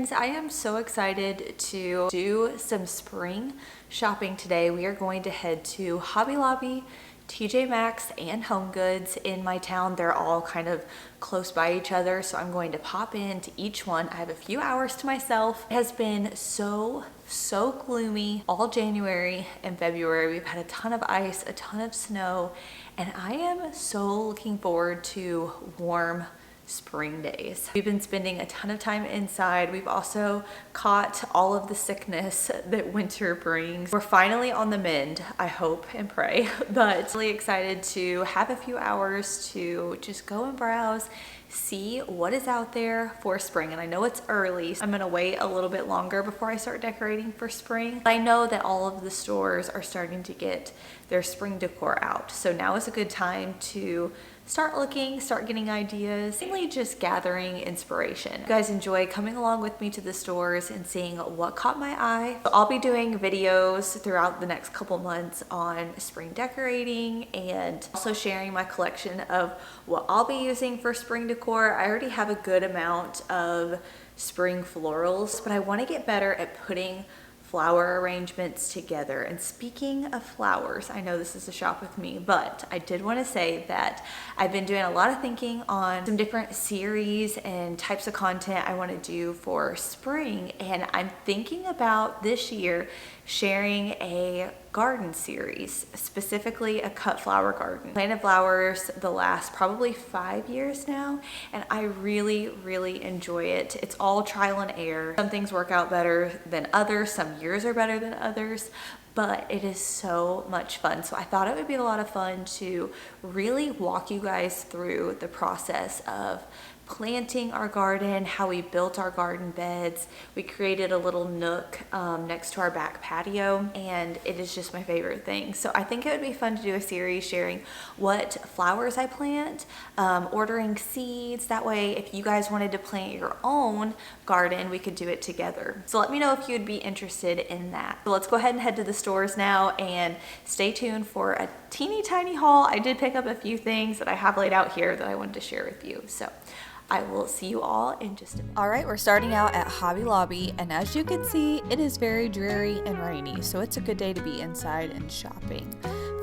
friends, I am so excited to do some spring shopping today. We are going to head to Hobby Lobby, TJ Maxx, and HomeGoods in my town. They're all kind of close by each other, so I'm going to pop into each one. I have a few hours to myself. It has been so gloomy all January and February. We've had a ton of ice, a ton of snow, and I am so looking forward to warm spring days. We've been spending a ton of time inside. We've also caught all of the sickness that winter brings. We're finally on the mend, I hope and pray, but really excited to have a few hours to just go and browse, see what is out there for spring. And I know it's early, so I'm gonna wait a little bit longer before I start decorating for spring. I know that all of the stores are starting to get their spring decor out, so now is a good time to start looking, start getting ideas, mainly just gathering inspiration. You guys enjoy coming along with me to the stores and seeing what caught my eye. So I'll be doing videos throughout the next couple months on spring decorating and also sharing my collection of what I'll be using for spring decor. I already have a good amount of spring florals, but I want to get better at putting flower arrangements together. And speaking of flowers, I know this is a shop with me, but I did want to say that I've been doing a lot of thinking on some different series and types of content I want to do for spring, and I'm thinking about this year sharing a garden series, specifically a cut flower garden. Planted flowers the last probably 5 years now, and I really enjoy it. It's all trial and error. Some things work out better than others, some years are better than others, but it is so much fun. So I thought it would be a lot of fun to really walk you guys through the process of planting our garden, how we built our garden beds. We created a little nook next to our back patio, and it is just my favorite thing. So I think it would be fun to do a series sharing what flowers I plant, ordering seeds. That way, if you guys wanted to plant your own garden, we could do it together. So let me know if you'd be interested in that. So let's go ahead and head to the stores now and stay tuned for a teeny tiny haul. I did pick up a few things that I have laid out here that I wanted to share with you. So I will see you all in just a minute. All right, we're starting out at Hobby Lobby, and as you can see, it is very dreary and rainy, so it's a good day to be inside and shopping.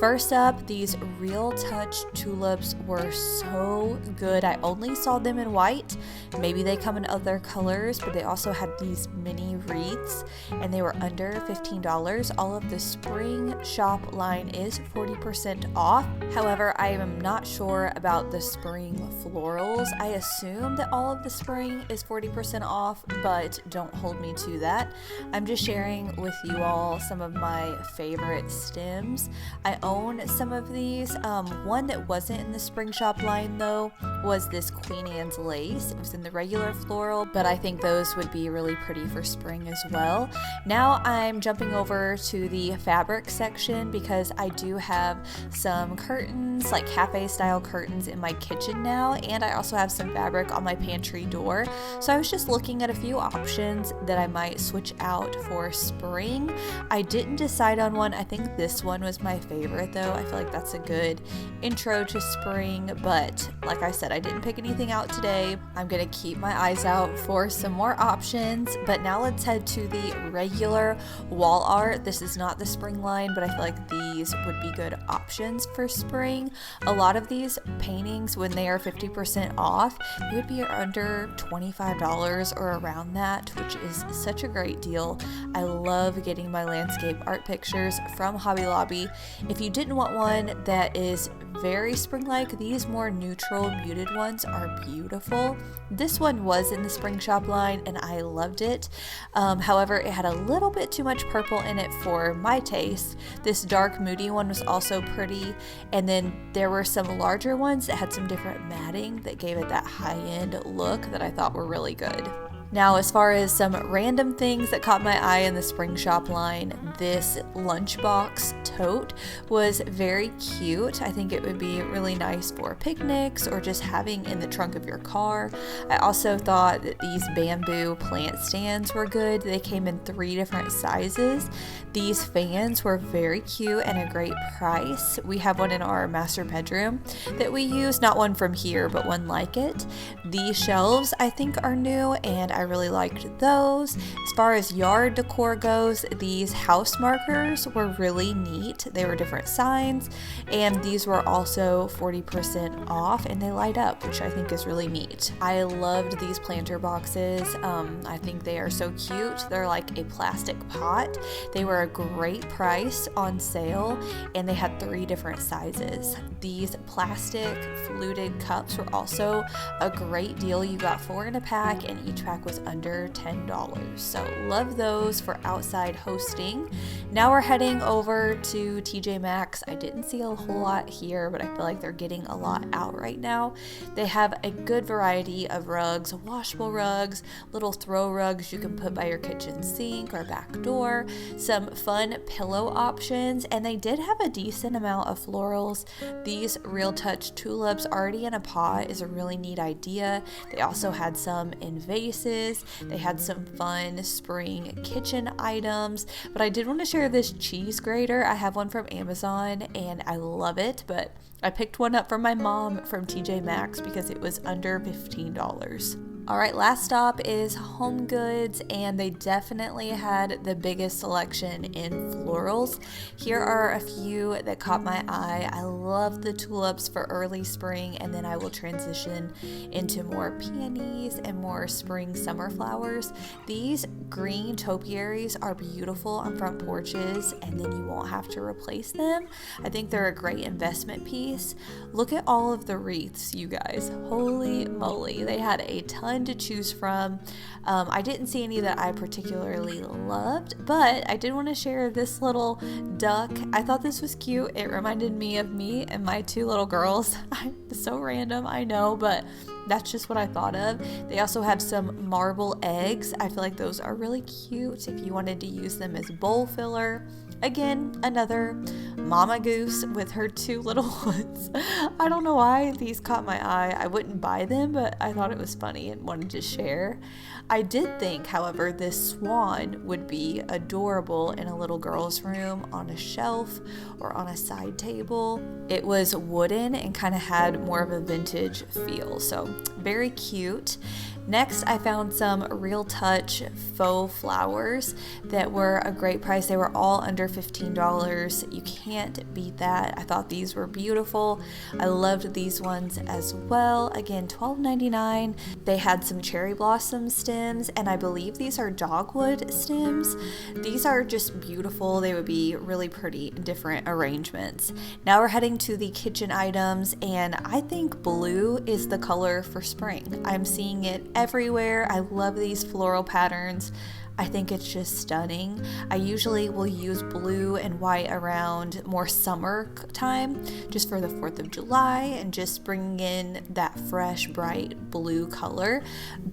First up, these Real Touch tulips were so good. I only saw them in white. Maybe they come in other colors, but they also had these mini wreaths, and they were under $15. All of the spring shop line is 40% off. However, I am not sure about the spring florals. I assume that all of the spring is 40% off, but don't hold me to that. I'm just sharing with you all some of my favorite stems. I own some of these. One that wasn't in the spring shop line though was this Queen Anne's lace. It was in the regular floral, but I think those would be really pretty for spring as well. Now I'm jumping over to the fabric section because I do have some curtains, like cafe style curtains in my kitchen now, and I also have some fabric on my pantry door. So I was just looking at a few options that I might switch out for spring. I didn't decide on one. I think this one was my favorite though. I feel like that's a good intro to spring, but like I said, I didn't pick anything out today. I'm gonna keep my eyes out for some more options, but now let's head to the regular wall art. This is not the spring line, but I feel like these would be good options for spring. A lot of these paintings, when they are 50% off, they would be under $25 or around that, which is such a great deal. I love getting my landscape art pictures from Hobby Lobby. If you didn't want one that is very spring-like, these more neutral muted ones are beautiful. This one was in the spring shop line and I loved it. However, it had a little bit too much purple in it for my taste. This dark moody one was also pretty, and then there were some larger ones that had some different matting that gave it that high-end look that I thought were really good. Now, as far as some random things that caught my eye in the spring shop line, this lunchbox tote was very cute. I think it would be really nice for picnics or just having in the trunk of your car. I also thought that these bamboo plant stands were good. They came in 3 different sizes. These fans were very cute and a great price. We have one in our master bedroom that we use, not one from here, but one like it. These shelves I think are new, and I really liked those. As far as yard decor goes, these house markers were really neat. They were different signs, and these were also 40% off, and they light up, which I think is really neat. I loved these planter boxes. I think they are so cute. They're like a plastic pot. They were a great price on sale, and they had 3 different sizes. These plastic fluted cups were also a great deal. You got 4 in a pack, and each pack was under $10. So love those for outside hosting. Now we're heading over to TJ Maxx. I didn't see a whole lot here, but I feel like they're getting a lot out right now. They have a good variety of rugs, washable rugs, little throw rugs you can put by your kitchen sink or back door, some fun pillow options, and they did have a decent amount of florals. These Real Touch tulips already in a pot is a really neat idea. They also had some in vases. They had some fun spring kitchen items, but I did want to share this cheese grater. I have one from Amazon and I love it, but I picked one up from my mom from TJ Maxx because it was under $15. All right, last stop is HomeGoods, and they definitely had the biggest selection in florals. Here are a few that caught my eye. I love the tulips for early spring, and then I will transition into more peonies and more spring summer flowers. These green topiaries are beautiful on front porches, and then you won't have to replace them. I think they're a great investment piece. Look at all of the wreaths, you guys. Holy moly, they had a ton to choose from. I didn't see any that I particularly loved, but I did want to share this little duck. I thought this was cute. It reminded me of me and my 2 little girls. It's so random, I know, but that's just what I thought of. They also have some marble eggs. I feel like those are really cute if you wanted to use them as bowl filler. Again, another mama goose with her 2 little ones. I don't know why these caught my eye. I wouldn't buy them, but I thought it was funny and wanted to share. I did think, however, this swan would be adorable in a little girl's room on a shelf or on a side table. It was wooden and kind of had more of a vintage feel, so very cute. Next, I found some Real Touch faux flowers that were a great price. They were all under $15. You can't beat that. I thought these were beautiful. I loved these ones as well. Again, $12.99. They had some cherry blossom stems, and I believe these are dogwood stems. These are just beautiful. They would be really pretty in different arrangements. Now we're heading to the kitchen items, and I think blue is the color for spring. I'm seeing it everywhere. I love these floral patterns. I think it's just stunning. I usually will use blue and white around more summer time, just for the 4th of July and just bringing in that fresh, bright blue color.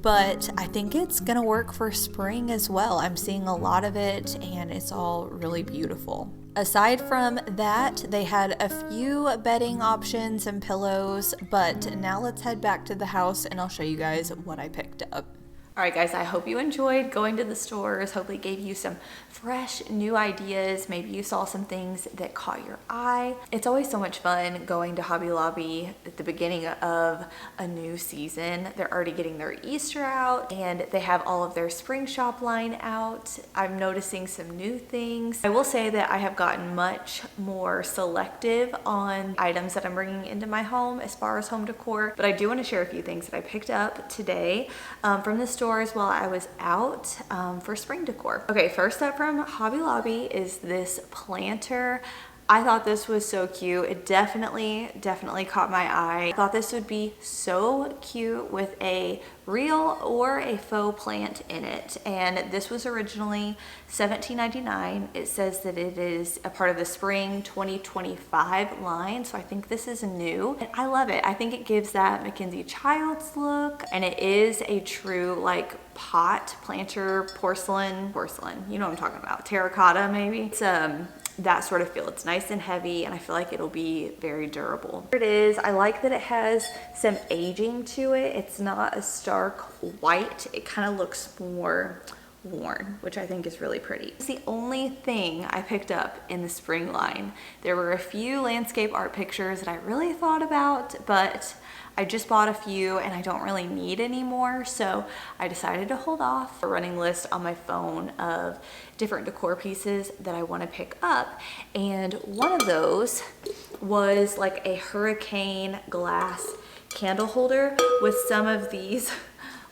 But I think it's gonna work for spring as well. I'm seeing a lot of it and it's all really beautiful. Aside from that, they had a few bedding options and pillows, but now let's head back to the house and I'll show you guys what I picked up. All right, guys, I hope you enjoyed going to the stores. Hopefully it gave you some fresh new ideas. Maybe you saw some things that caught your eye. It's always so much fun going to Hobby Lobby at the beginning of a new season. They're already getting their Easter out and they have all of their spring shop line out. I'm noticing some new things. I will say that I have gotten much more selective on items that I'm bringing into my home as far as home decor, but I do want to share a few things that I picked up today from the stores while I was out for spring decor. Okay, first up from Hobby Lobby is this planter. I thought this was so cute. It definitely caught my eye. I thought this would be so cute with a real or a faux plant in it. And this was originally $17.99. It says that it is a part of the spring 2025 line. So I think this is new. And I love it. I think it gives that Mackenzie Childs look. And it is a true like pot planter, porcelain, you know what I'm talking about. Terracotta maybe. It's that sort of feel. It's nice and heavy and I feel like it'll be very durable. Here it is. I like that it has some aging to it. It's not a stark white. It kind of looks more worn, which I think is really pretty. It's the only thing I picked up in the spring line. There were a few landscape art pictures that I really thought about, but I just bought a few and I don't really need any more, so I decided to hold off. A running list on my phone of different decor pieces that I want to pick up, and one of those was like a hurricane glass candle holder with some of these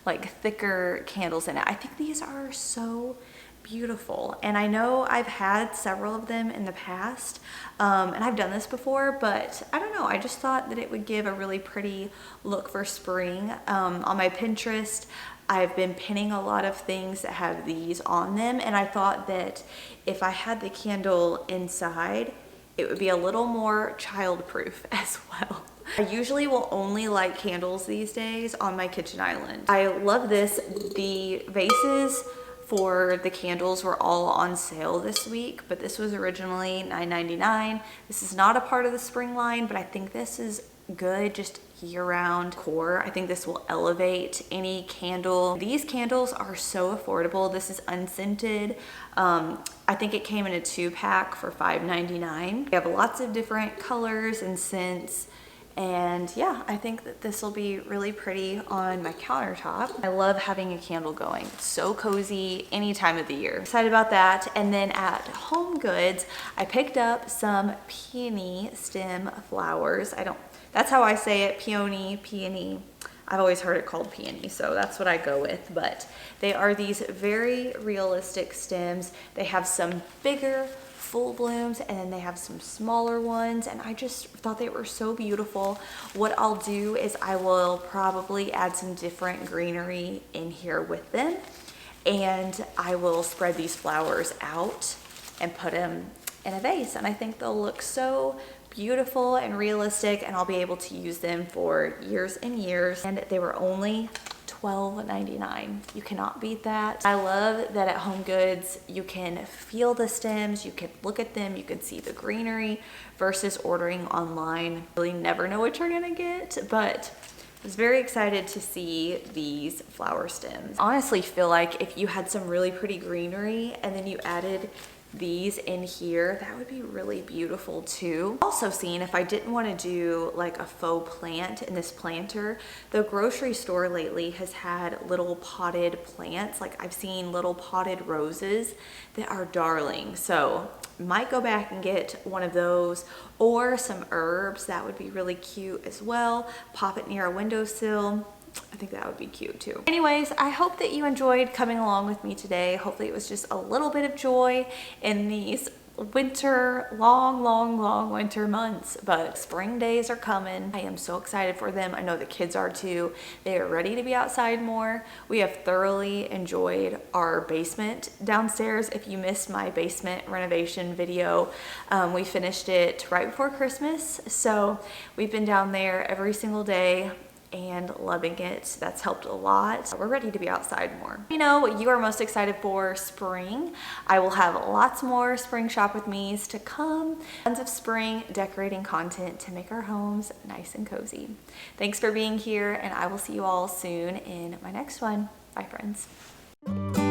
like thicker candles in it. I think these are so beautiful, and I know I've had several of them in the past, and I've done this before, but I don't know, I just thought that it would give a really pretty look for spring. On my Pinterest, I've been pinning a lot of things that have these on them, and I thought that if I had the candle inside, it would be a little more child-proof as well. I usually will only light candles these days on my kitchen island. I love this. The vases for the candles were all on sale this week, but this was originally $9.99. This is not a part of the spring line, but I think this is good just year-round decor. I think this will elevate any candle. These candles are so affordable. This is unscented. I think it came in a 2-pack for $5.99. We have lots of different colors and scents. And yeah, I think that this will be really pretty on my countertop. I love having a candle going. It's so cozy any time of the year. Excited about that. And then at HomeGoods, I picked up some peony stem flowers. That's how I say it, peony. I've always heard it called peony, so that's what I go with. But they are these very realistic stems. They have some bigger full blooms, and then they have some smaller ones, and I just thought they were so beautiful. What I'll do is I will probably add some different greenery in here with them, and I will spread these flowers out and put them in a vase, and I think they'll look so beautiful and realistic, and I'll be able to use them for years and years. And they were only $12.99. You cannot beat that. I love that at HomeGoods you can feel the stems, you can look at them, you can see the greenery versus ordering online. You really never know what you're gonna get, but I was very excited to see these flower stems. I honestly feel like if you had some really pretty greenery and then you added these in here, that would be really beautiful too. Also seen, if I didn't want to do like a faux plant in this planter, the grocery store lately has had little potted plants. Like I've seen little potted roses that are darling, so might go back and get one of those, or some herbs. That would be really cute as well. Pop it near a windowsill. I think that would be cute too. Anyways, I hope that you enjoyed coming along with me today. Hopefully it was just a little bit of joy in these winter, long winter months, but spring days are coming. I am so excited for them. I know the kids are too. They are ready to be outside more. We have thoroughly enjoyed our basement downstairs. If you missed my basement renovation video, we finished it right before Christmas. So we've been down there every single day and loving it. That's helped a lot. We're ready to be outside more. You know what you are most excited for spring. I will have lots more spring shop with me's to come. Tons of spring decorating content to make our homes nice and cozy. Thanks for being here, and I will see you all soon in my next one. Bye, friends.